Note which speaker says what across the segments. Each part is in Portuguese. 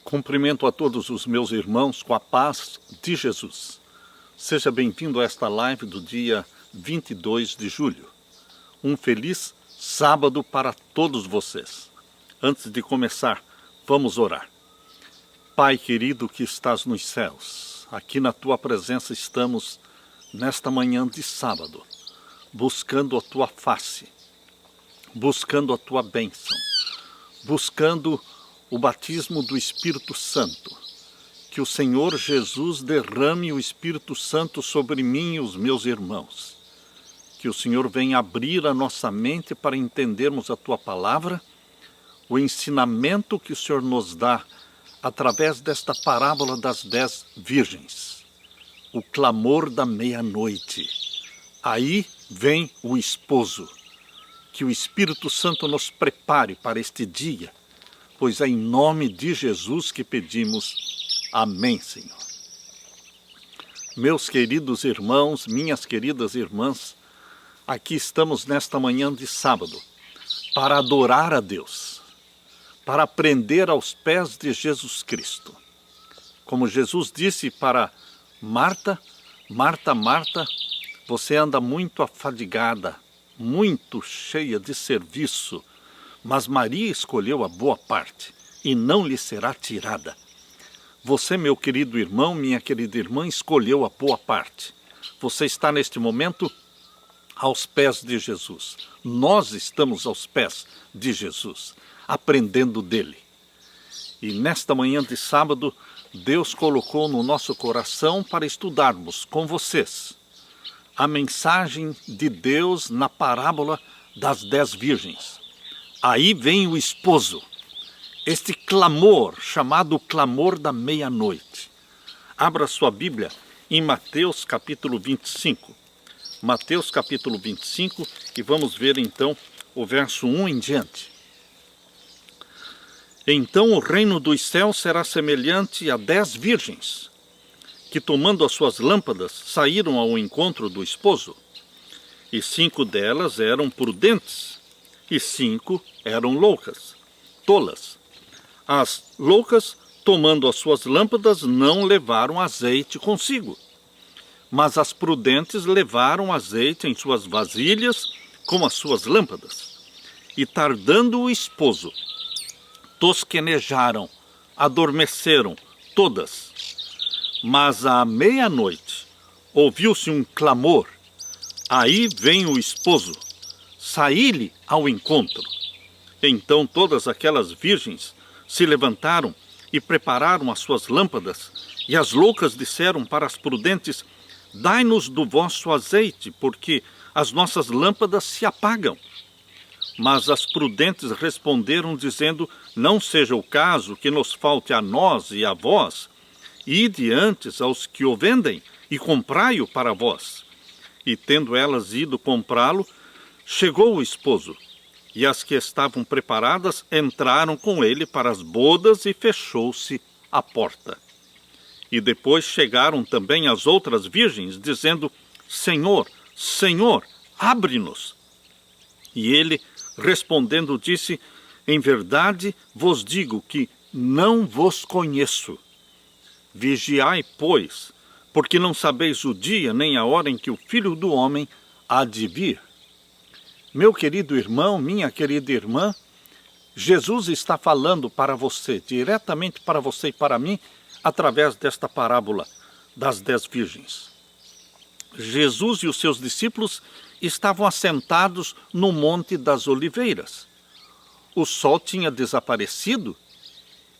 Speaker 1: Cumprimento a todos os meus irmãos com a paz de Jesus. Seja bem-vindo a esta live do dia 22 de julho. Um feliz sábado para todos vocês. Antes de começar, vamos orar. Pai querido que estás nos céus, aqui na tua presença estamos nesta manhã de sábado, buscando a tua face, buscando a tua bênção, buscando o batismo do Espírito Santo. Que o Senhor Jesus derrame o Espírito Santo sobre mim e os meus irmãos. Que o Senhor venha abrir a nossa mente para entendermos a tua palavra, o ensinamento que o Senhor nos dá através desta parábola das 10 virgens. O clamor da meia-noite. Aí vem o esposo. Que o Espírito Santo nos prepare para este dia, pois é em nome de Jesus que pedimos. Amém, Senhor. Meus queridos irmãos, minhas queridas irmãs, aqui estamos nesta manhã de sábado para adorar a Deus, para aprender aos pés de Jesus Cristo. Como Jesus disse para Marta, Marta, Marta, você anda muito afadigada, muito cheia de serviço, mas Maria escolheu a boa parte e não lhe será tirada. Você, meu querido irmão, minha querida irmã, escolheu a boa parte. Você está neste momento aos pés de Jesus. Nós estamos aos pés de Jesus, aprendendo dele. E nesta manhã de sábado, Deus colocou no nosso coração para estudarmos com vocês a mensagem de Deus na parábola das 10 virgens. Aí vem o esposo, este clamor chamado clamor da meia-noite. Abra sua Bíblia em Mateus capítulo 25. Mateus capítulo 25 e vamos ver então o verso 1 em diante. Então o reino dos céus será semelhante a 10 virgens, que tomando as suas lâmpadas saíram ao encontro do esposo. E 5 delas eram prudentes, e 5 eram loucas, tolas. As loucas, tomando as suas lâmpadas, não levaram azeite consigo. Mas as prudentes levaram azeite em suas vasilhas com as suas lâmpadas. E tardando o esposo, tosquenejaram, adormeceram todas. Mas à meia-noite ouviu-se um clamor. Aí vem o esposo. Saí-lhe ao encontro. Então todas aquelas virgens se levantaram e prepararam as suas lâmpadas, e as loucas disseram para as prudentes: dai-nos do vosso azeite, porque as nossas lâmpadas se apagam. Mas as prudentes responderam, dizendo: não seja o caso que nos falte a nós e a vós, ide antes aos que o vendem e comprai-o para vós. E tendo elas ido comprá-lo, chegou o esposo, e as que estavam preparadas entraram com ele para as bodas e fechou-se a porta. E depois chegaram também as outras virgens, dizendo: Senhor, Senhor, abre-nos. E ele, respondendo, disse: em verdade vos digo que não vos conheço. Vigiai, pois, porque não sabeis o dia nem a hora em que o Filho do Homem há de vir. Meu querido irmão, minha querida irmã, Jesus está falando para você, diretamente para você e para mim, através desta parábola das 10 virgens. Jesus e os seus discípulos estavam assentados no Monte das Oliveiras. O sol tinha desaparecido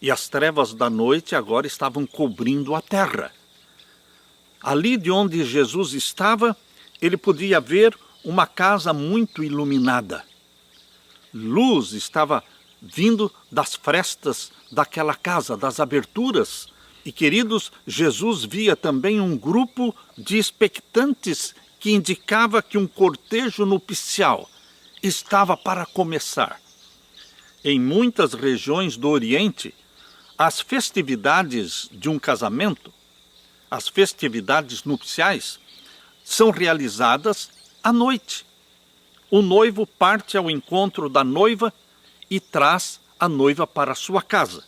Speaker 1: e as trevas da noite agora estavam cobrindo a terra. Ali de onde Jesus estava, ele podia ver uma casa muito iluminada. Luz estava vindo das frestas daquela casa, das aberturas. E, queridos, Jesus via também um grupo de expectantes que indicava que um cortejo nupcial estava para começar. Em muitas regiões do Oriente, as festividades de um casamento, as festividades nupciais, são realizadas à noite. O noivo parte ao encontro da noiva e traz a noiva para sua casa.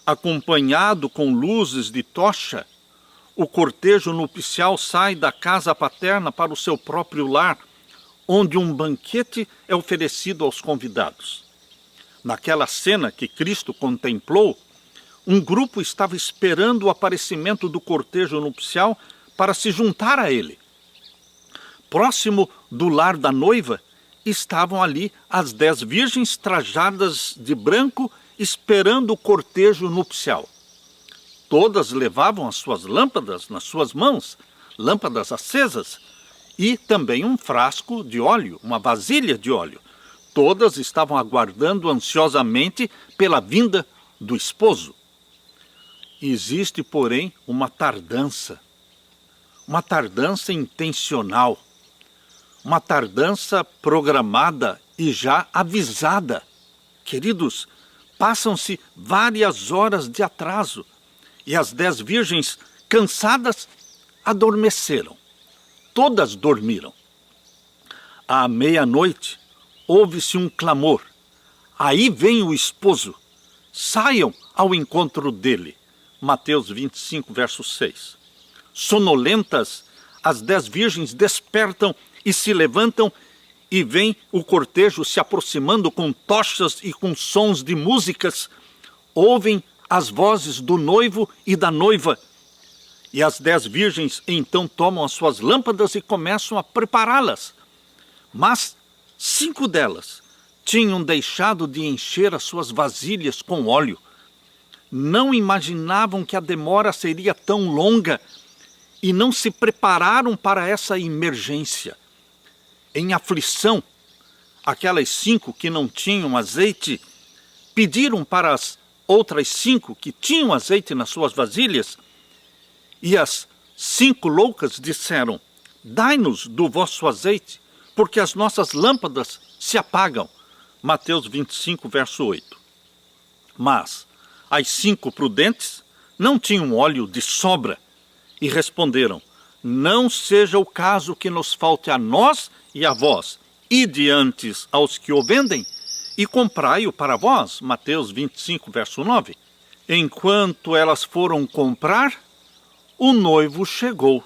Speaker 1: acompanhado com luzes de tocha, o cortejo nupcial sai da casa paterna para o seu próprio lar, onde um banquete é oferecido aos convidados. Naquela cena que Cristo contemplou, um grupo estava esperando o aparecimento do cortejo nupcial para se juntar a ele. Próximo do lar da noiva, estavam ali as 10 virgens trajadas de branco, esperando o cortejo nupcial. Todas levavam as suas lâmpadas nas suas mãos, lâmpadas acesas, e também um frasco de óleo, uma vasilha de óleo. Todas estavam aguardando ansiosamente pela vinda do esposo. Existe, porém, uma tardança intencional, uma tardança programada e já avisada. Queridos, passam-se várias horas de atraso e as 10 virgens, cansadas, adormeceram. Todas dormiram. À meia-noite, ouve-se um clamor. Aí vem o esposo. Saiam ao encontro dele. Mateus 25, verso 6. Sonolentas, as 10 virgens despertam e se levantam e veem o cortejo se aproximando com tochas e com sons de músicas. Ouvem as vozes do noivo e da noiva. E as 10 virgens então tomam as suas lâmpadas e começam a prepará-las. Mas 5 delas tinham deixado de encher as suas vasilhas com óleo. Não imaginavam que a demora seria tão longa e não se prepararam para essa emergência. Em aflição, aquelas 5 que não tinham azeite pediram para as outras 5 que tinham azeite nas suas vasilhas, e as 5 loucas disseram: dai-nos do vosso azeite, porque as nossas lâmpadas se apagam. Mateus 25, verso 8. Mas as 5 prudentes não tinham óleo de sobra e responderam: não seja o caso que nos falte a nós e a vós, ide antes aos que o vendem e comprai-o para vós. Mateus 25, verso 9. Enquanto elas foram comprar, o noivo chegou.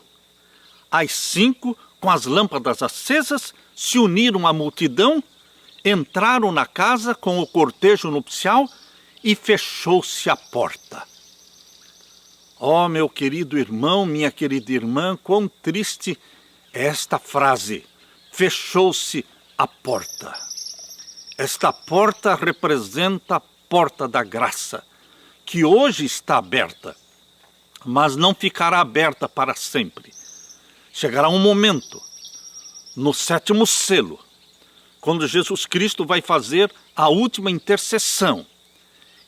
Speaker 1: As 5, com as lâmpadas acesas, se uniram à multidão, entraram na casa com o cortejo nupcial e fechou-se a porta. Oh, meu querido irmão, minha querida irmã, quão triste é esta frase. Fechou-se a porta. Esta porta representa a porta da graça, que hoje está aberta, mas não ficará aberta para sempre. Chegará um momento, no 7º selo, quando Jesus Cristo vai fazer a última intercessão.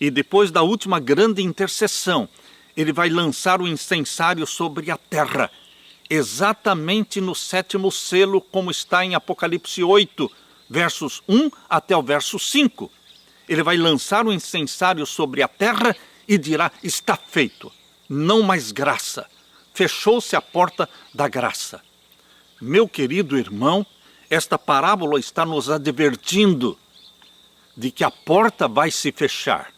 Speaker 1: E depois da última grande intercessão, ele vai lançar o incensário sobre a terra, exatamente no 7º selo, como está em Apocalipse 8, versos 1 até o verso 5. Ele vai lançar o incensário sobre a terra e dirá: está feito, não mais graça. Fechou-se a porta da graça. Meu querido irmão, esta parábola está nos advertindo de que a porta vai se fechar.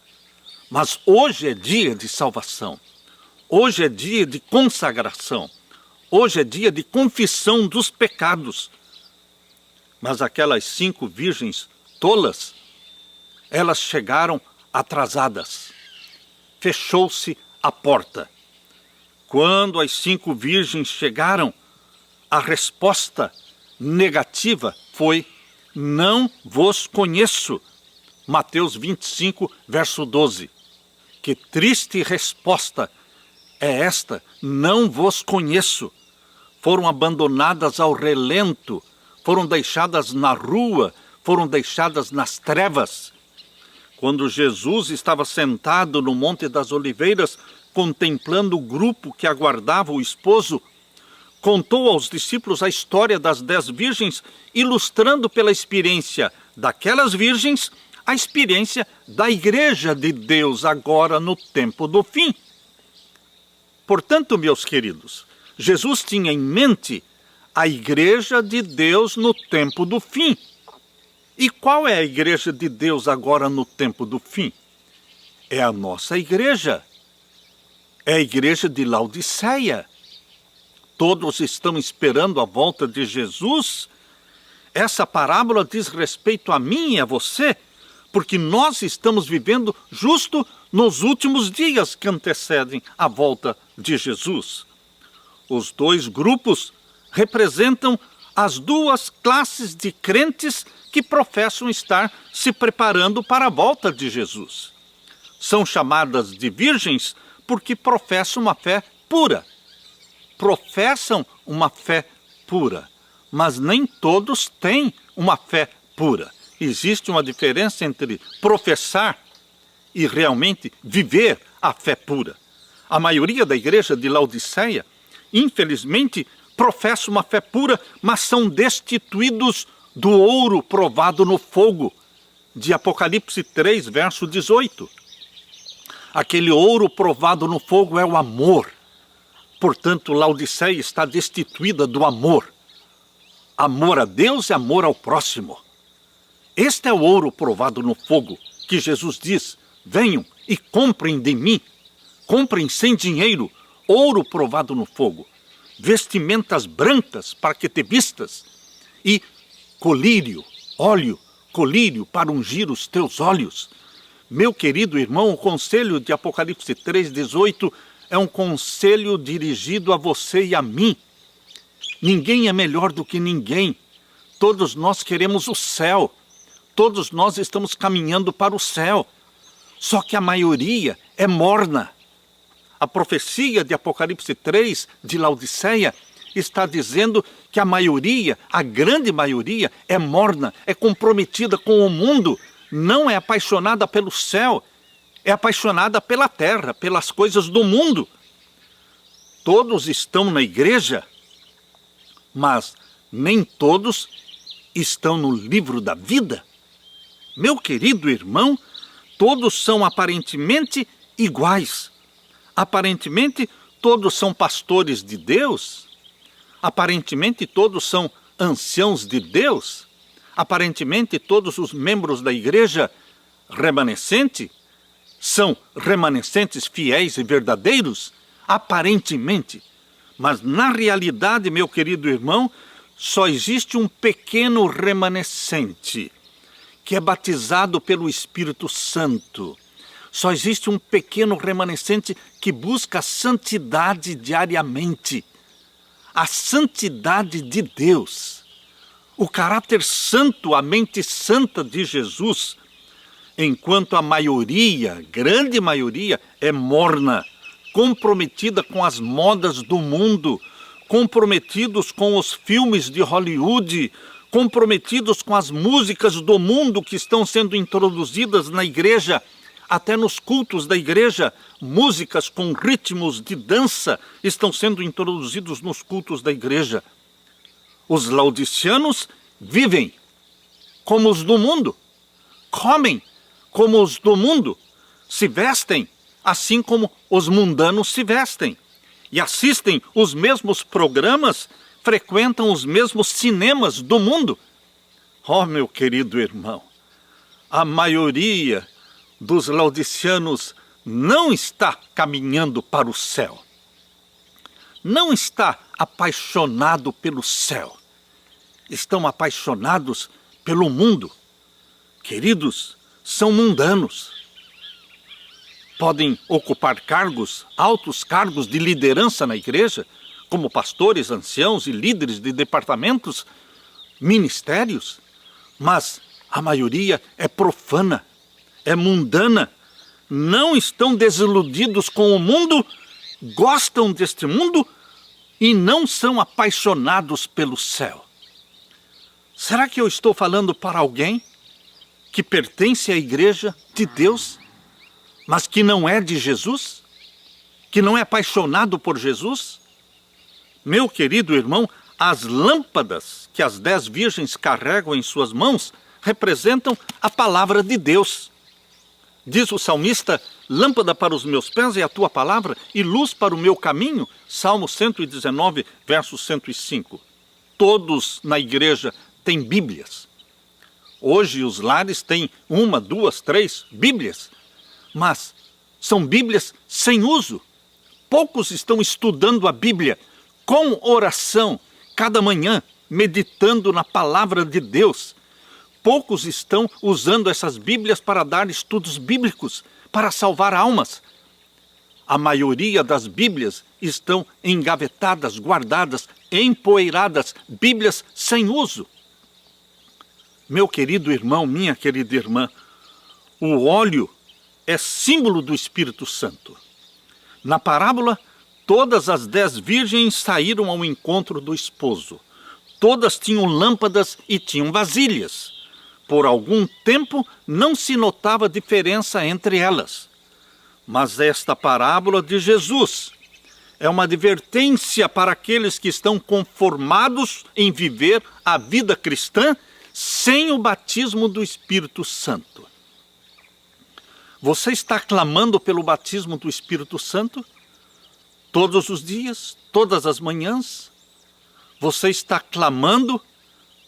Speaker 1: Mas hoje é dia de salvação. Hoje é dia de consagração. Hoje é dia de confissão dos pecados. Mas aquelas 5 virgens tolas, elas chegaram atrasadas. Fechou-se a porta. Quando as 5 virgens chegaram, a resposta negativa foi: não vos conheço. Mateus 25, verso 12. Que triste resposta é esta: não vos conheço. Foram abandonadas ao relento, foram deixadas na rua, foram deixadas nas trevas. Quando Jesus estava sentado no Monte das Oliveiras, contemplando o grupo que aguardava o esposo, contou aos discípulos a história das 10 virgens, ilustrando pela experiência daquelas virgens a experiência da Igreja de Deus agora no tempo do fim. Portanto, meus queridos, Jesus tinha em mente a Igreja de Deus no tempo do fim. E qual é a Igreja de Deus agora no tempo do fim? é a nossa igreja. É a igreja de Laodiceia. Todos estão esperando a volta de Jesus. Essa parábola diz respeito a mim e a você, porque nós estamos vivendo justo nos últimos dias que antecedem a volta de Jesus. Os dois grupos representam as duas classes de crentes que professam estar se preparando para a volta de Jesus. São chamadas de virgens porque professam uma fé pura. Professam uma fé pura, mas nem todos têm uma fé pura. Existe uma diferença entre professar e realmente viver a fé pura. A maioria da igreja de Laodiceia, infelizmente, professa uma fé pura, mas são destituídos do ouro provado no fogo, de Apocalipse 3, verso 18. Aquele ouro provado no fogo é o amor. Portanto, Laodiceia está destituída do amor. Amor a Deus e amor ao próximo. Este é o ouro provado no fogo, que Jesus diz: venham e comprem de mim. Comprem sem dinheiro, ouro provado no fogo, vestimentas brancas para que te vistas, e colírio, óleo, colírio para ungir os teus olhos. Meu querido irmão, o conselho de Apocalipse 3,18 é um conselho dirigido a você e a mim. Ninguém é melhor do que ninguém. Todos nós queremos o céu. Todos nós estamos caminhando para o céu. Só que a maioria é morna. A profecia de Apocalipse 3, de Laodiceia, está dizendo que a maioria, a grande maioria, é morna, é comprometida com o mundo, não é apaixonada pelo céu, é apaixonada pela terra, pelas coisas do mundo. Todos estão na igreja, mas nem todos estão no livro da vida. Meu querido irmão, todos são aparentemente iguais. Aparentemente, todos são pastores de Deus. Aparentemente, todos são anciãos de Deus. Aparentemente, todos os membros da igreja remanescente são remanescentes fiéis e verdadeiros. Aparentemente. Mas, na realidade, meu querido irmão, só existe um pequeno remanescente, que é batizado pelo Espírito Santo. Só existe um pequeno remanescente que busca a santidade diariamente. A santidade de Deus. O caráter santo, a mente santa de Jesus. Enquanto a maioria, grande maioria, é morna, comprometida com as modas do mundo, comprometidos com os filmes de Hollywood, comprometidos com as músicas do mundo que estão sendo introduzidas na igreja, até nos cultos da igreja, músicas com ritmos de dança estão sendo introduzidos nos cultos da igreja. Os laodiceanos vivem como os do mundo, comem como os do mundo, se vestem assim como os mundanos se vestem, e assistem os mesmos programas, frequentam os mesmos cinemas do mundo. Oh, meu querido irmão, a maioria dos laodiceanos não está caminhando para o céu. Não está apaixonado pelo céu. Estão apaixonados pelo mundo. Queridos, são mundanos. Podem ocupar cargos, altos cargos de liderança na igreja, como pastores, anciãos e líderes de departamentos, ministérios, mas a maioria é profana, é mundana, não estão desiludidos com o mundo, gostam deste mundo e não são apaixonados pelo céu. Será que eu estou falando para alguém que pertence à igreja de Deus, mas que não é de Jesus? Que não é apaixonado por Jesus? Meu querido irmão, as lâmpadas que as 10 virgens carregam em suas mãos representam a palavra de Deus. Diz o salmista: lâmpada para os meus pés é a tua palavra e luz para o meu caminho. Salmo 119, verso 105. Todos na igreja têm Bíblias. Hoje os lares têm 1, 2, 3 Bíblias. Mas são Bíblias sem uso. Poucos estão estudando a Bíblia com oração, cada manhã, meditando na palavra de Deus. Poucos estão usando essas Bíblias para dar estudos bíblicos, para salvar almas. A maioria das Bíblias estão engavetadas, guardadas, empoeiradas, Bíblias sem uso. Meu querido irmão, minha querida irmã, o óleo é símbolo do Espírito Santo. Na parábola, todas as 10 virgens saíram ao encontro do esposo. Todas tinham lâmpadas e tinham vasilhas. Por algum tempo não se notava diferença entre elas. Mas esta parábola de Jesus é uma advertência para aqueles que estão conformados em viver a vida cristã sem o batismo do Espírito Santo. Você está clamando pelo batismo do Espírito Santo? Todos os dias, todas as manhãs? Você está clamando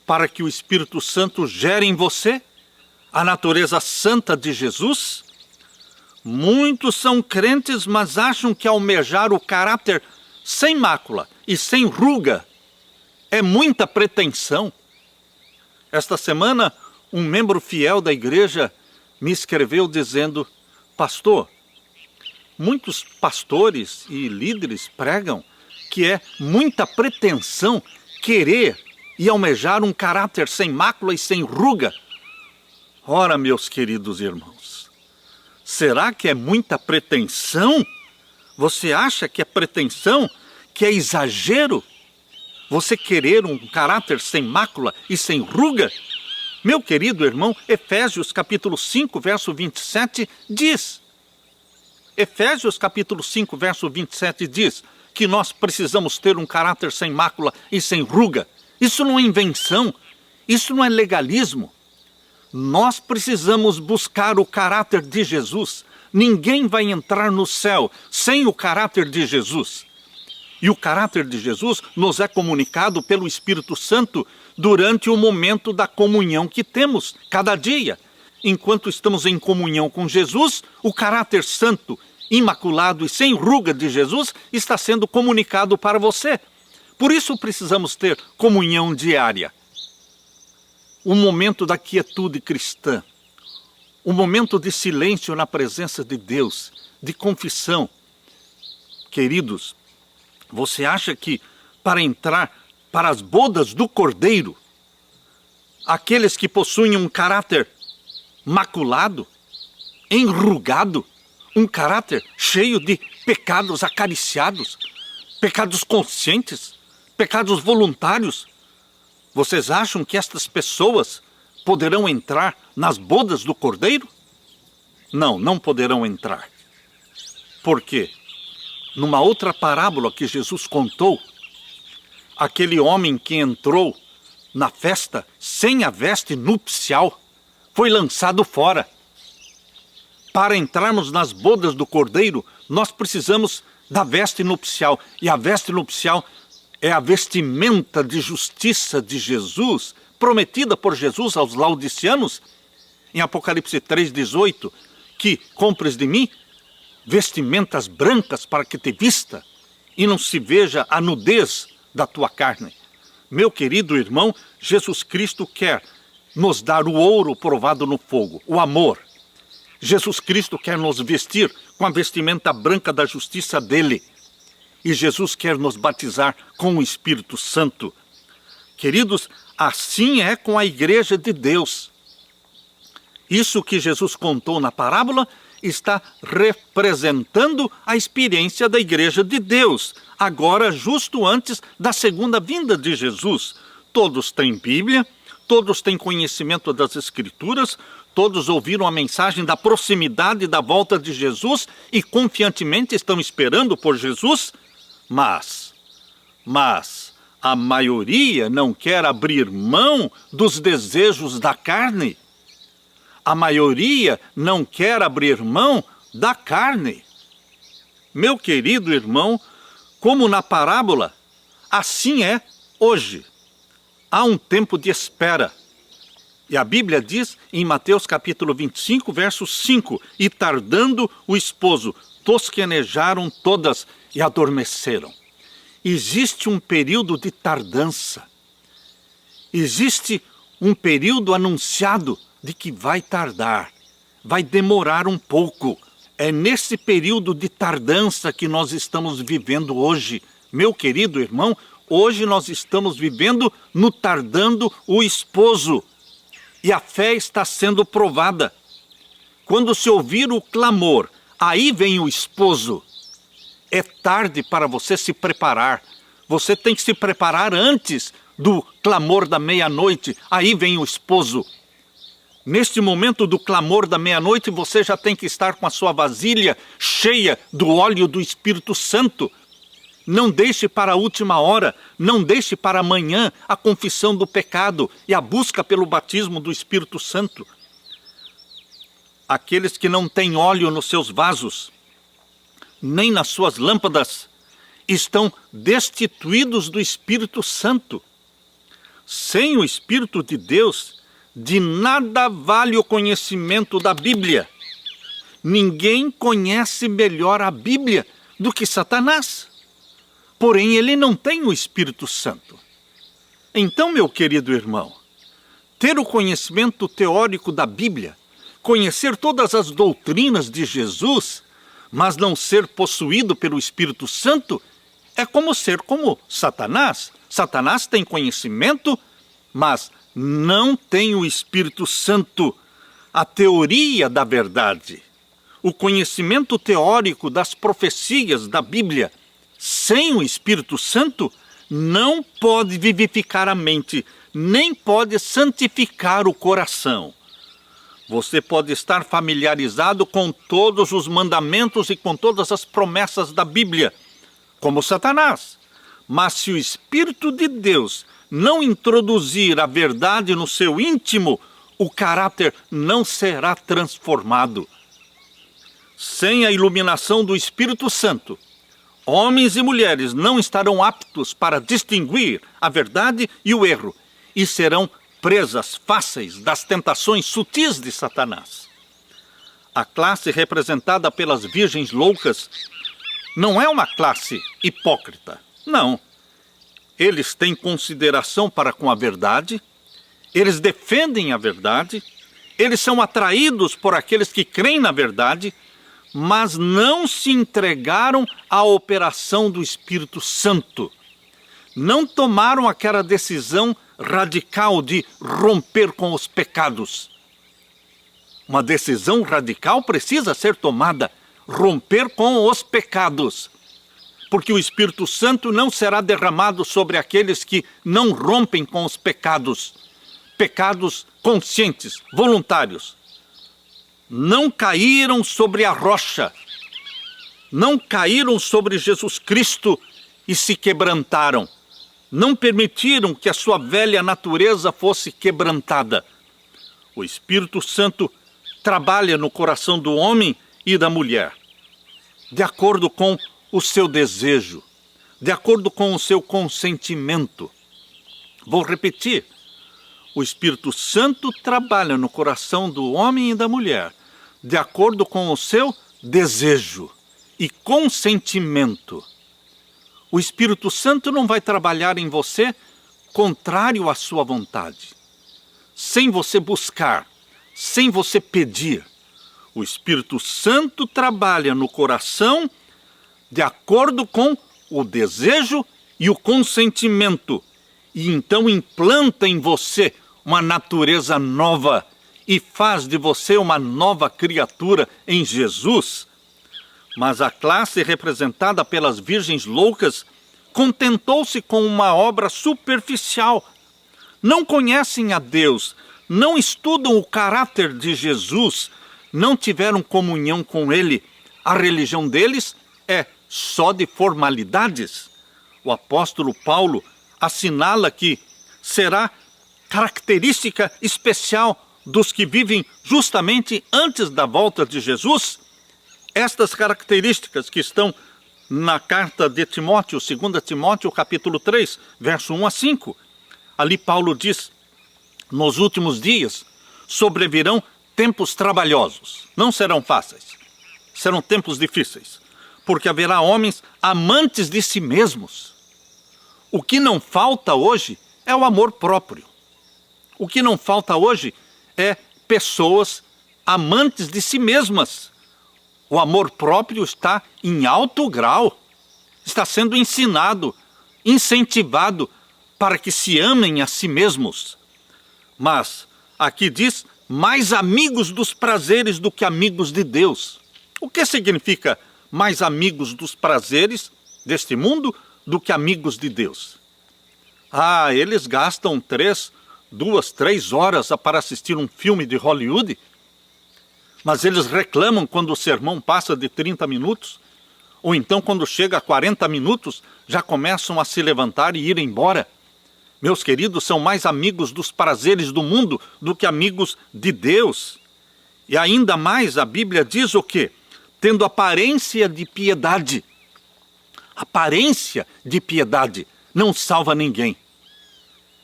Speaker 1: para que o Espírito Santo gere em você a natureza santa de Jesus? Muitos são crentes, mas acham que almejar o caráter sem mácula e sem ruga é muita pretensão. Esta semana, um membro fiel da igreja me escreveu dizendo: pastor, muitos pastores e líderes pregam que é muita pretensão querer e almejar um caráter sem mácula e sem ruga. Ora, meus queridos irmãos, será que é muita pretensão? Você acha que é pretensão, que é exagero? Você querer um caráter sem mácula e sem ruga? Meu querido irmão, Efésios capítulo 5, verso 27 diz. Efésios capítulo 5, verso 27 diz que nós precisamos ter um caráter sem mácula e sem ruga. Isso não é invenção, isso não é legalismo. Nós precisamos buscar o caráter de Jesus. Ninguém vai entrar no céu sem o caráter de Jesus. E o caráter de Jesus nos é comunicado pelo Espírito Santo durante o momento da comunhão que temos cada dia. Enquanto estamos em comunhão com Jesus, o caráter santo, imaculado e sem ruga de Jesus está sendo comunicado para você. Por isso precisamos ter comunhão diária. O momento da quietude cristã, o momento de silêncio na presença de Deus, de confissão. Queridos, você acha que para entrar para as bodas do Cordeiro, aqueles que possuem um caráter maculado, enrugado, um caráter cheio de pecados acariciados, pecados conscientes, pecados voluntários, vocês acham que estas pessoas poderão entrar nas bodas do Cordeiro? Não, não poderão entrar. Por quê? Numa outra parábola que Jesus contou, aquele homem que entrou na festa sem a veste nupcial foi lançado fora. Para entrarmos nas bodas do Cordeiro, nós precisamos da veste nupcial. E a veste nupcial é a vestimenta de justiça de Jesus, prometida por Jesus aos laodiceanos, em Apocalipse 3,18, que compres de mim vestimentas brancas para que te vista e não se veja a nudez da tua carne. Meu querido irmão, Jesus Cristo quer nos dar o ouro provado no fogo, o amor. Jesus Cristo quer nos vestir com a vestimenta branca da justiça dele. E Jesus quer nos batizar com o Espírito Santo. Queridos, assim é com a igreja de Deus. Isso que Jesus contou na parábola está representando a experiência da igreja de Deus, agora justo antes da segunda vinda de Jesus. Todos têm Bíblia, todos têm conhecimento das Escrituras, todos ouviram a mensagem da proximidade da volta de Jesus e confiantemente estão esperando por Jesus, mas a maioria não quer abrir mão dos desejos da carne. A maioria não quer abrir mão da carne. Meu querido irmão, como na parábola, assim é hoje. Há um tempo de espera. E a Bíblia diz em Mateus capítulo 25, verso 5, e tardando o esposo, tosquenejaram todas e adormeceram. Existe um período de tardança. Existe um período anunciado de que vai tardar, vai demorar um pouco. É nesse período de tardança que nós estamos vivendo hoje. Meu querido irmão, hoje nós estamos vivendo no tardando o esposo. E a fé está sendo provada. Quando se ouvir o clamor, aí vem o esposo. É tarde para você se preparar. Você tem que se preparar antes do clamor da meia-noite. Aí vem o esposo. Neste momento do clamor da meia-noite, você já tem que estar com a sua vasilha cheia do óleo do Espírito Santo. Não deixe para a última hora, não deixe para amanhã a confissão do pecado e a busca pelo batismo do Espírito Santo. Aqueles que não têm óleo nos seus vasos, nem nas suas lâmpadas, estão destituídos do Espírito Santo. Sem o Espírito de Deus, de nada vale o conhecimento da Bíblia. Ninguém conhece melhor a Bíblia do que Satanás. Porém, ele não tem o Espírito Santo. Então, meu querido irmão, ter o conhecimento teórico da Bíblia, conhecer todas as doutrinas de Jesus, mas não ser possuído pelo Espírito Santo, é como ser como Satanás. Satanás tem conhecimento, mas não tem o Espírito Santo, a teoria da verdade, o conhecimento teórico das profecias da Bíblia. Sem o Espírito Santo, não pode vivificar a mente, nem pode santificar o coração. Você pode estar familiarizado com todos os mandamentos e com todas as promessas da Bíblia, como Satanás. Mas se o Espírito de Deus não introduzir a verdade no seu íntimo, o caráter não será transformado. Sem a iluminação do Espírito Santo, homens e mulheres não estarão aptos para distinguir a verdade e o erro e serão presas fáceis das tentações sutis de Satanás. A classe representada pelas virgens loucas não é uma classe hipócrita, não. Eles têm consideração para com a verdade, eles defendem a verdade, eles são atraídos por aqueles que creem na verdade, mas não se entregaram à operação do Espírito Santo. Não tomaram aquela decisão radical de romper com os pecados. Uma decisão radical precisa ser tomada, romper com os pecados. Porque o Espírito Santo não será derramado sobre aqueles que não rompem com os pecados. Pecados conscientes, voluntários. Não caíram sobre a rocha, não caíram sobre Jesus Cristo e se quebrantaram. Não permitiram que a sua velha natureza fosse quebrantada. O Espírito Santo trabalha no coração do homem e da mulher, de acordo com o seu desejo, de acordo com o seu consentimento. Vou repetir. O Espírito Santo trabalha no coração do homem e da mulher, de acordo com o seu desejo e consentimento. O Espírito Santo não vai trabalhar em você contrário à sua vontade, sem você buscar, sem você pedir. O Espírito Santo trabalha no coração de acordo com o desejo e o consentimento, e então implanta em você uma natureza nova e faz de você uma nova criatura em Jesus. Mas a classe representada pelas virgens loucas contentou-se com uma obra superficial. Não conhecem a Deus, não estudam o caráter de Jesus, não tiveram comunhão com Ele. A religião deles é só de formalidades. O apóstolo Paulo assinala que será característica especial dos que vivem justamente antes da volta de Jesus. Estas características que estão na carta de Timóteo, 2 Timóteo, capítulo 3, verso 1 a 5. Ali Paulo diz: Nos últimos dias sobrevirão tempos trabalhosos. Não serão fáceis. Serão tempos difíceis. Porque haverá homens amantes de si mesmos. O que não falta hoje é o amor próprio. O que não falta hoje é pessoas amantes de si mesmas. O amor próprio está em alto grau. Está sendo ensinado, incentivado para que se amem a si mesmos. Mas aqui diz, mais amigos dos prazeres do que amigos de Deus. O que significa mais amigos dos prazeres deste mundo do que amigos de Deus? Eles gastam 2, 3 horas para assistir um filme de Hollywood, mas eles reclamam quando o sermão passa de 30 minutos, ou então quando chega a 40 minutos, já começam a se levantar e ir embora. Meus queridos, são mais amigos dos prazeres do mundo do que amigos de Deus. E ainda mais, a Bíblia diz o quê? Tendo aparência de piedade. Aparência de piedade não salva ninguém.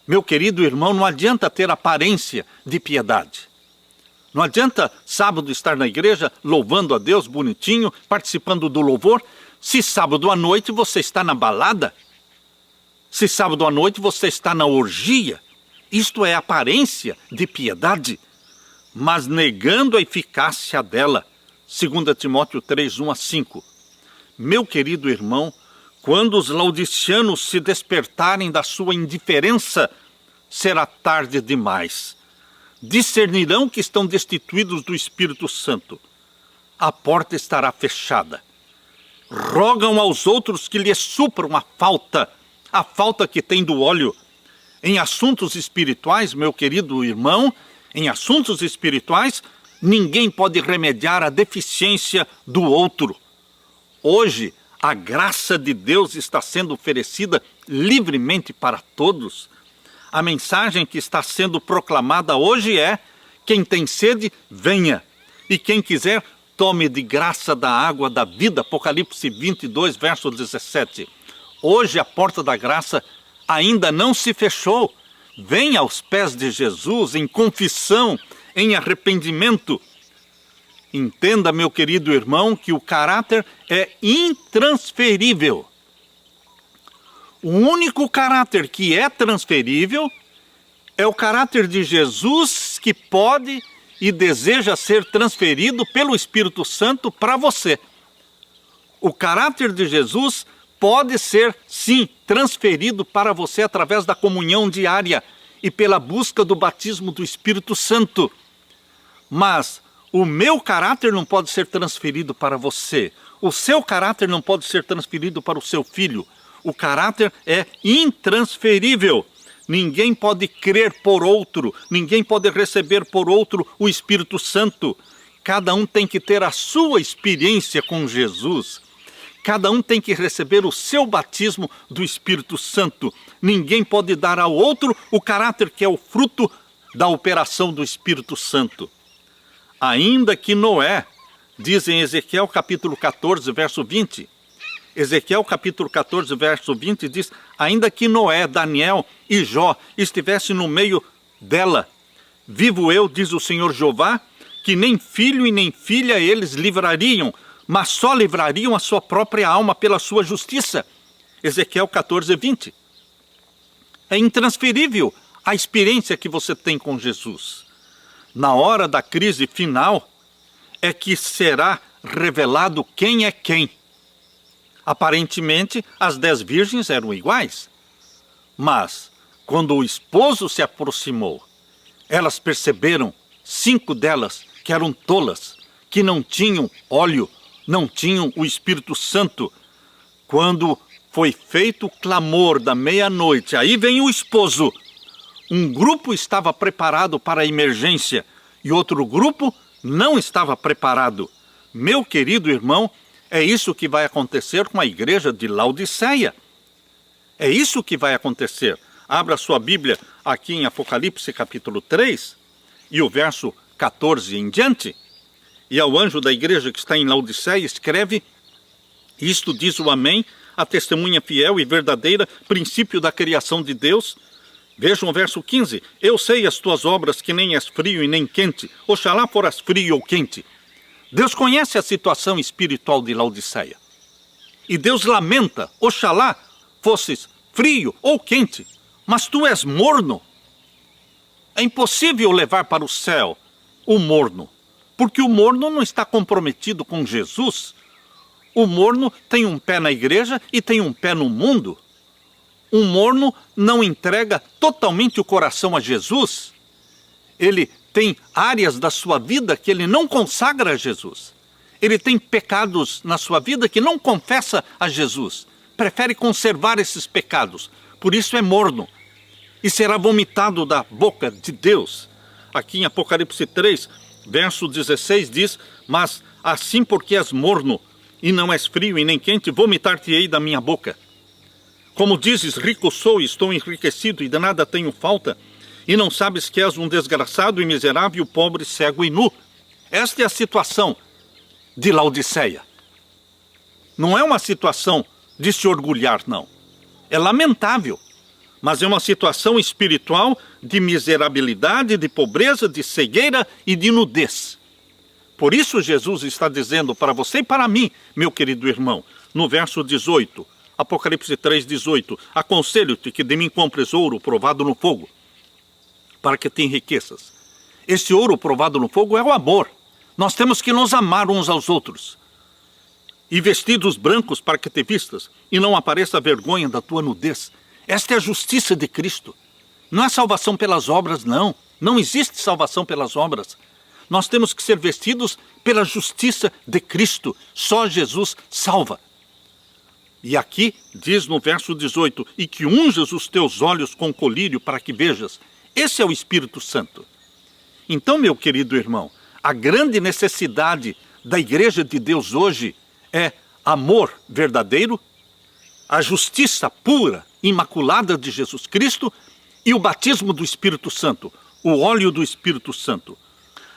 Speaker 1: Meu querido irmão, não adianta ter aparência de piedade. Não adianta sábado estar na igreja, louvando a Deus, bonitinho, participando do louvor, se sábado à noite você está na balada, se sábado à noite você está na orgia. Isto é aparência de piedade, mas negando a eficácia dela. 2 Timóteo 3, 1-5. Meu querido irmão, quando os laodiceanos se despertarem da sua indiferença, será tarde demais. Discernirão que estão destituídos do Espírito Santo. A porta estará fechada. Rogam aos outros que lhes supram a falta que tem do óleo. Em assuntos espirituais, meu querido irmão, em assuntos espirituais, ninguém pode remediar a deficiência do outro. Hoje, a graça de Deus está sendo oferecida livremente para todos. A mensagem que está sendo proclamada hoje é: quem tem sede, venha. E quem quiser, tome de graça da água da vida. Apocalipse 22, verso 17. Hoje a porta da graça ainda não se fechou. Venha aos pés de Jesus em confissão, em arrependimento. Entenda, meu querido irmão, que o caráter é intransferível. O único caráter que é transferível é o caráter de Jesus, que pode e deseja ser transferido pelo Espírito Santo para você. O caráter de Jesus pode ser, sim, transferido para você através da comunhão diária e pela busca do batismo do Espírito Santo. Mas o meu caráter não pode ser transferido para você. O seu caráter não pode ser transferido para o seu filho. O caráter é intransferível. Ninguém pode crer por outro, ninguém pode receber por outro o Espírito Santo. Cada um tem que ter a sua experiência com Jesus. Cada um tem que receber o seu batismo do Espírito Santo. Ninguém pode dar ao outro o caráter que é o fruto da operação do Espírito Santo. Ainda que Noé, diz em Ezequiel capítulo 14, verso 20, Ezequiel capítulo 14, verso 20 diz: ainda que Noé, Daniel e Jó estivessem no meio dela, vivo eu, diz o Senhor Jeová, que nem filho e nem filha eles livrariam, mas só livrariam a sua própria alma pela sua justiça. Ezequiel 14, 20. É intransferível a experiência que você tem com Jesus. Na hora da crise final é que será revelado quem é quem. Aparentemente, as 10 virgens eram iguais. Mas, quando o esposo se aproximou, elas perceberam, 5 delas, que eram tolas, que não tinham óleo, não tinham o Espírito Santo. Quando foi feito o clamor da meia-noite, aí vem o esposo. Um grupo estava preparado para a emergência e outro grupo não estava preparado. Meu querido irmão, é isso que vai acontecer com a igreja de Laodiceia. É isso que vai acontecer. Abra sua Bíblia aqui em Apocalipse capítulo 3 e o verso 14 em diante. E ao anjo da igreja que está em Laodiceia escreve: isto diz o Amém, a testemunha fiel e verdadeira, princípio da criação de Deus, Vejam o verso 15. Eu sei as tuas obras, que nem és frio e nem quente. Oxalá foras frio ou quente. Deus conhece a situação espiritual de Laodiceia. E Deus lamenta, oxalá fosses frio ou quente, mas tu és morno. É impossível levar para o céu o morno, porque o morno não está comprometido com Jesus. O morno tem um pé na igreja e tem um pé no mundo. Um morno não entrega totalmente o coração a Jesus. Ele tem áreas da sua vida que ele não consagra a Jesus. Ele tem pecados na sua vida que não confessa a Jesus. Prefere conservar esses pecados. Por isso é morno. E será vomitado da boca de Deus. Aqui em Apocalipse 3, verso 16 diz: mas assim porque és morno e não és frio e nem quente, vomitar-te-ei da minha boca. Como dizes, rico sou e estou enriquecido e de nada tenho falta, e não sabes que és um desgraçado e miserável, pobre, cego e nu. Esta é a situação de Laodiceia. Não é uma situação de se orgulhar, não. É lamentável, mas é uma situação espiritual de miserabilidade, de pobreza, de cegueira e de nudez. Por isso Jesus está dizendo para você e para mim, meu querido irmão, no verso 18, Apocalipse 3, 18, aconselho-te que de mim compres ouro provado no fogo, para que te enriqueças. Esse ouro provado no fogo é o amor. Nós temos que nos amar uns aos outros. E vestidos brancos para que te vistas, e não apareça a vergonha da tua nudez. Esta é a justiça de Cristo. Não é salvação pelas obras, não. Não existe salvação pelas obras. Nós temos que ser vestidos pela justiça de Cristo. Só Jesus salva. E aqui diz no verso 18, e que unjas os teus olhos com colírio para que vejas. Esse é o Espírito Santo. Então, meu querido irmão, a grande necessidade da igreja de Deus hoje é amor verdadeiro, a justiça pura, imaculada de Jesus Cristo e o batismo do Espírito Santo, o óleo do Espírito Santo.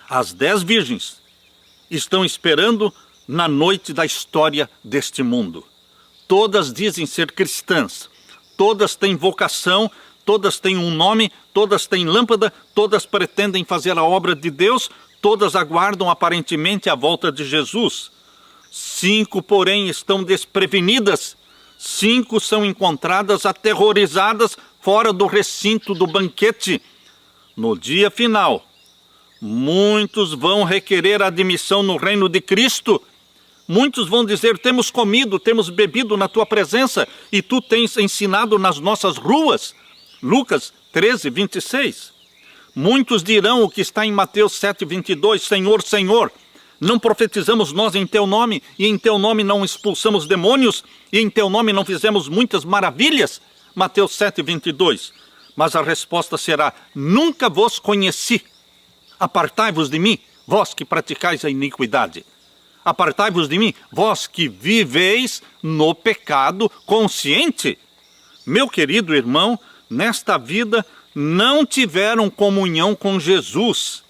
Speaker 1: As 10 virgens estão esperando na noite da história deste mundo. Todas dizem ser cristãs, todas têm vocação, todas têm um nome, todas têm lâmpada, todas pretendem fazer a obra de Deus, todas aguardam aparentemente a volta de Jesus. 5, porém, estão desprevenidas. 5 são encontradas aterrorizadas fora do recinto do banquete. No dia final, muitos vão requerer admissão no reino de Cristo. Muitos vão dizer, temos comido, temos bebido na tua presença e tu tens ensinado nas nossas ruas. Lucas 13, 26. Muitos dirão o que está em Mateus 7, 22, Senhor, Senhor, não profetizamos nós em teu nome, e em teu nome não expulsamos demônios, e em teu nome não fizemos muitas maravilhas? Mateus 7, 22. Mas a resposta será, nunca vos conheci. Apartai-vos de mim, vós que praticais a iniquidade. Apartai-vos de mim, vós que viveis no pecado consciente. Meu querido irmão, nesta vida não tiveram comunhão com Jesus.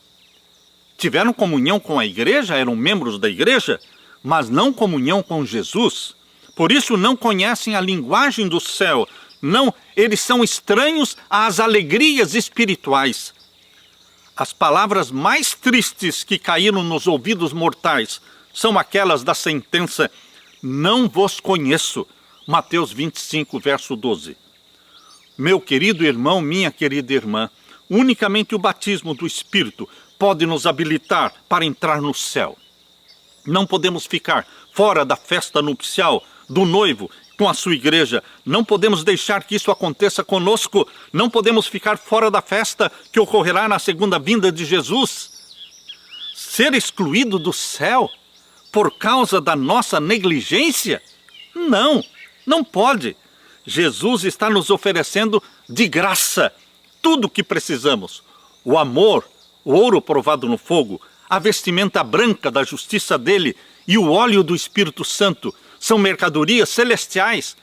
Speaker 1: Tiveram comunhão com a igreja, eram membros da igreja, mas não comunhão com Jesus. Por isso não conhecem a linguagem do céu. Não, eles são estranhos às alegrias espirituais. As palavras mais tristes que caíram nos ouvidos mortais são aquelas da sentença, não vos conheço. Mateus 25, verso 12. Meu querido irmão, minha querida irmã, unicamente o batismo do Espírito pode nos habilitar para entrar no céu. Não podemos ficar fora da festa nupcial do noivo com a sua igreja. Não podemos deixar que isso aconteça conosco. Não podemos ficar fora da festa que ocorrerá na segunda vinda de Jesus. Ser excluído do céu por causa da nossa negligência? Não, não pode. Jesus está nos oferecendo de graça tudo o que precisamos. O amor, o ouro provado no fogo, a vestimenta branca da justiça dele e o óleo do Espírito Santo são mercadorias celestiais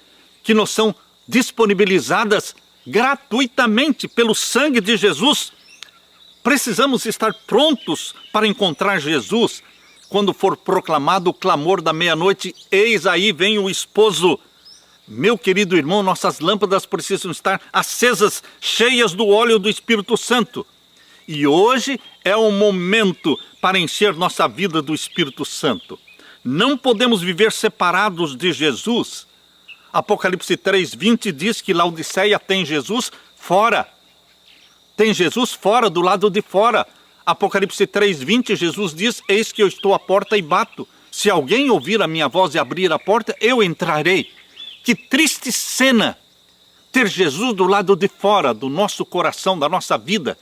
Speaker 1: que nos são disponibilizadas gratuitamente pelo sangue de Jesus. Precisamos estar prontos para encontrar Jesus quando for proclamado o clamor da meia-noite, eis aí vem o esposo. Meu querido irmão, nossas lâmpadas precisam estar acesas, cheias do óleo do Espírito Santo. E hoje é o momento para encher nossa vida do Espírito Santo. Não podemos viver separados de Jesus. Apocalipse 3:20 diz que Laodiceia tem Jesus fora. Tem Jesus fora, do lado de fora. Apocalipse 3:20, Jesus diz: eis que eu estou à porta e bato. Se alguém ouvir a minha voz e abrir a porta, eu entrarei. Que triste cena ter Jesus do lado de fora do nosso coração, da nossa vida.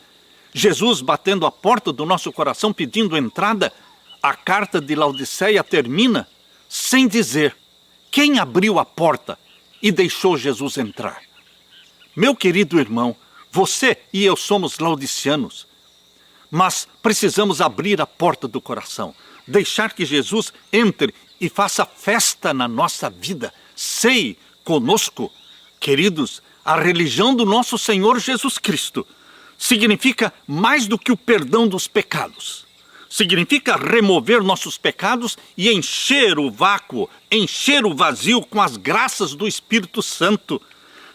Speaker 1: Jesus batendo a porta do nosso coração, pedindo entrada. A carta de Laodiceia termina sem dizer quem abriu a porta e deixou Jesus entrar. Meu querido irmão, você e eu somos laodiceanos, mas precisamos abrir a porta do coração, deixar que Jesus entre e faça festa na nossa vida. Sei conosco, queridos, a religião do nosso Senhor Jesus Cristo significa mais do que o perdão dos pecados. Significa remover nossos pecados e encher o vácuo, encher o vazio com as graças do Espírito Santo.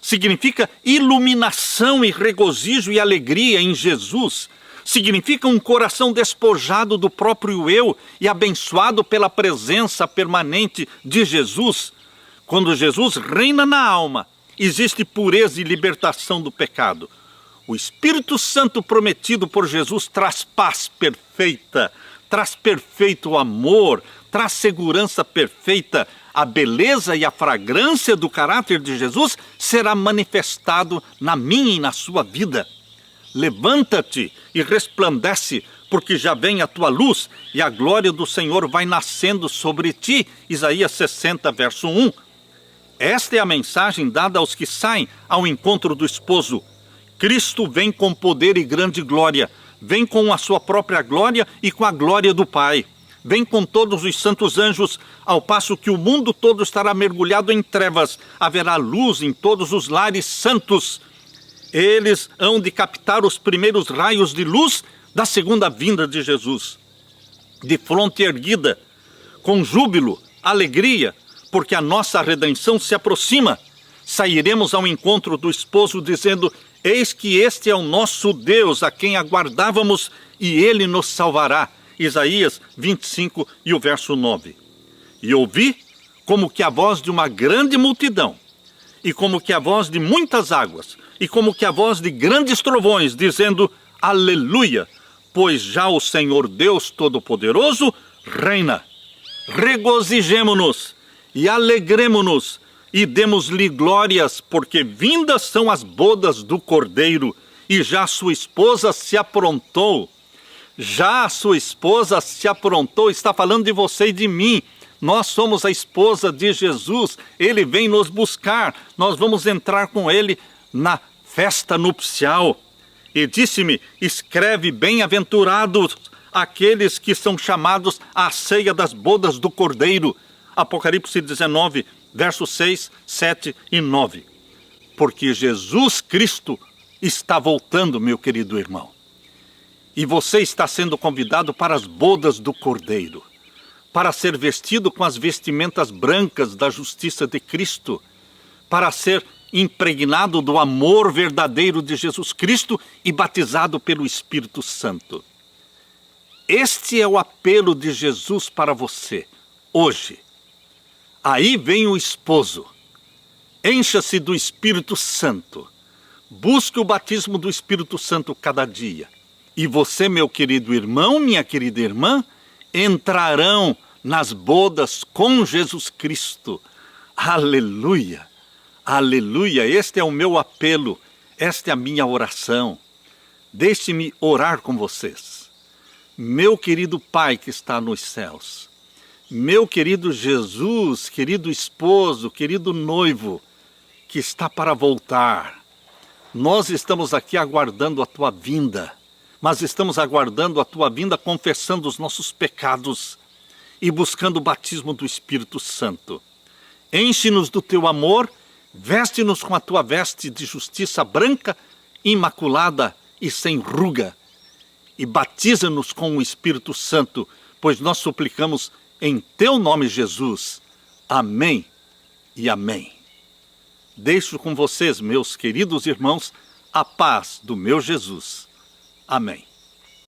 Speaker 1: Significa iluminação e regozijo e alegria em Jesus. Significa um coração despojado do próprio eu e abençoado pela presença permanente de Jesus. Quando Jesus reina na alma, existe pureza e libertação do pecado. O Espírito Santo prometido por Jesus traz paz perfeita, traz perfeito amor, traz segurança perfeita. A beleza e a fragrância do caráter de Jesus será manifestado na minha e na sua vida. Levanta-te e resplandece, porque já vem a tua luz e a glória do Senhor vai nascendo sobre ti. Isaías 60, verso 1. Esta é a mensagem dada aos que saem ao encontro do esposo. Cristo vem com poder e grande glória, vem com a sua própria glória e com a glória do Pai. Vem com todos os santos anjos, ao passo que o mundo todo estará mergulhado em trevas. Haverá luz em todos os lares santos. Eles hão de captar os primeiros raios de luz da segunda vinda de Jesus. De fronte erguida, com júbilo, alegria, porque a nossa redenção se aproxima. Sairemos ao encontro do esposo dizendo: eis que este é o nosso Deus, a quem aguardávamos, e ele nos salvará. Isaías 25 e o verso 9. E ouvi como que a voz de uma grande multidão, e como que a voz de muitas águas, e como que a voz de grandes trovões, dizendo: aleluia, pois já o Senhor Deus Todo-Poderoso reina. Regozijemo-nos e alegremo-nos e demos-lhe glórias, porque vindas são as bodas do Cordeiro, e já sua esposa se aprontou. Já a sua esposa se aprontou, está falando de você e de mim. Nós somos a esposa de Jesus, ele vem nos buscar, nós vamos entrar com ele na festa nupcial. E disse-me: escreve, bem-aventurados aqueles que são chamados à ceia das bodas do Cordeiro. Apocalipse 19, versos 6, 7 e 9. Porque Jesus Cristo está voltando, meu querido irmão. E você está sendo convidado para as bodas do Cordeiro, para ser vestido com as vestimentas brancas da justiça de Cristo, para ser impregnado do amor verdadeiro de Jesus Cristo e batizado pelo Espírito Santo. Este é o apelo de Jesus para você, hoje. Aí vem o esposo. Encha-se do Espírito Santo. Busque o batismo do Espírito Santo cada dia. E você, meu querido irmão, minha querida irmã, entrarão nas bodas com Jesus Cristo. Aleluia! Aleluia! Este é o meu apelo, esta é a minha oração. Deixe-me orar com vocês. Meu querido Pai que está nos céus, meu querido Jesus, querido esposo, querido noivo, que está para voltar. Nós estamos aqui aguardando a tua vinda, mas estamos aguardando a tua vinda confessando os nossos pecados e buscando o batismo do Espírito Santo. Enche-nos do teu amor, veste-nos com a tua veste de justiça branca, imaculada e sem ruga, e batiza-nos com o Espírito Santo, pois nós suplicamos em teu nome, Jesus. Amém e amém. deixo com vocês, meus queridos irmãos, a paz do meu Jesus. Amém.